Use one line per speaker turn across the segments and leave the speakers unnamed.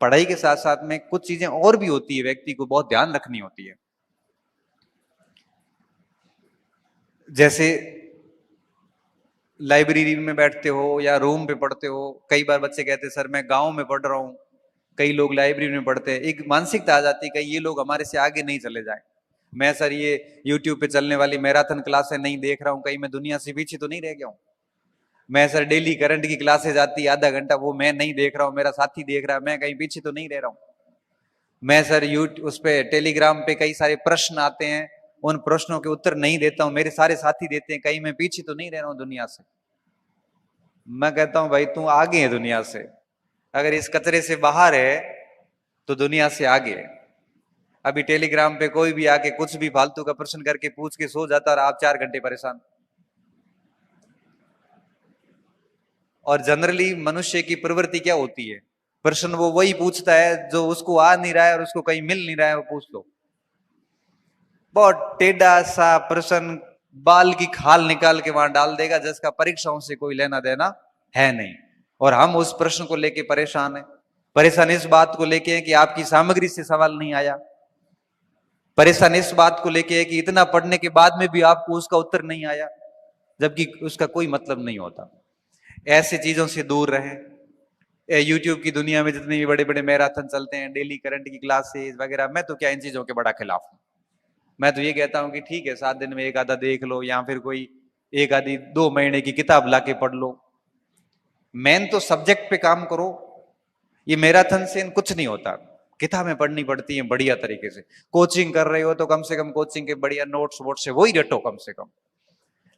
पढ़ाई के साथ साथ में कुछ चीजें और भी होती है, व्यक्ति को बहुत ध्यान रखनी होती है। जैसे लाइब्रेरी में बैठते हो या रूम पे पढ़ते हो, कई बार बच्चे कहते हैं सर मैं गांव में पढ़ रहा हूं, कई लोग लाइब्रेरी में पढ़ते हैं, एक मानसिकता आ जाती है कहीं ये लोग हमारे से आगे नहीं चले जाए। मैं सर ये यूट्यूब पे चलने वाली मैराथन क्लासें नहीं देख रहा हूं, कहीं मैं दुनिया से पीछे तो नहीं रह गया हूं। मैं सर डेली करंट की क्लासेस आती है आधा घंटा, वो मैं नहीं देख रहा हूं, मेरा साथी देख रहा है, मैं कहीं पीछे तो नहीं रह रहा हूं। मैं सर यूट्यूब उस पे टेलीग्राम पे कई सारे प्रश्न आते हैं, उन प्रश्नों के उत्तर नहीं देता हूं, मेरे सारे साथी देते हैं, कहीं मैं पीछे तो नहीं रह रहा हूं दुनिया से। मैं कहता हूं भाई तू आगे है दुनिया से, अगर इस कचरे से बाहर है तो दुनिया से आगे है। अभी टेलीग्राम पे कोई भी आके कुछ भी फालतू का प्रश्न करके पूछ के सो जाता और आप 4 घंटे परेशान। और जनरली मनुष्य की प्रवृत्ति क्या होती है, प्रश्न वो वही पूछता है जो उसको आ नहीं रहा है और उसको कहीं मिल नहीं रहा है, वो पूछ लो। बहुत टेढ़ा सा प्रश्न, बाल की खाल निकाल के वहां डाल देगा, जिसका परीक्षाओं से कोई लेना देना है नहीं। और हम उस प्रश्न को लेके परेशान है। परेशान इस बात को लेके है कि आपकी सामग्री से सवाल नहीं आया, परेशान इस बात को लेके है कि इतना पढ़ने के बाद में भी आपको उसका उत्तर नहीं आया, जबकि उसका कोई मतलब नहीं होता। ऐसे चीजों से दूर रहें। यूट्यूब की दुनिया में जितने भी बड़े बड़े मैराथन चलते हैं, डेली करंट की क्लासेस वगैरह, मैं तो क्या इन चीजों के बड़ा खिलाफ हूं। मैं तो ये कहता हूं कि ठीक है 7 दिन में एक आधा देख लो, या फिर कोई एक आधी 2 महीने की किताब लाके पढ़ लो, मेन तो सब्जेक्ट पे काम करो। ये मैराथन से कुछ नहीं होता, किताबें पढ़नी पड़ती हैं बढ़िया तरीके से। कोचिंग कर रहे हो तो कम से कम कोचिंग के बढ़िया नोट्स वोट्स से वही रटो कम से कम।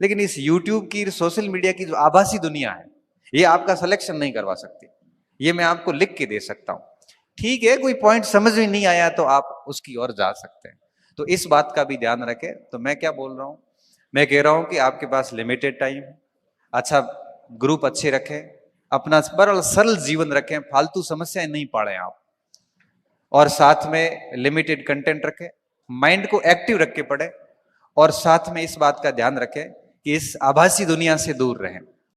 लेकिन इस यूट्यूब की, सोशल मीडिया की जो आभासी दुनिया है, ये आपका सिलेक्शन नहीं करवा सकती। ये मैं आपको लिख के दे सकता हूं। ठीक है, कोई पॉइंट समझ में नहीं आया तो आप उसकी ओर जा सकते हैं। तो इस बात का भी ध्यान रखें। तो मैं क्या बोल रहा हूं, मैं कह रहा हूं कि आपके पास लिमिटेड टाइम है, अच्छा ग्रुप अच्छे रखें, अपना सरल जीवन रखें, फालतू समस्याएं नहीं पाड़ें आप, और साथ में लिमिटेड कंटेंट रखें, माइंड को एक्टिव रख के पढ़ें, और साथ में इस बात का ध्यान रखें कि इस आभासी दुनिया से दूर रहें।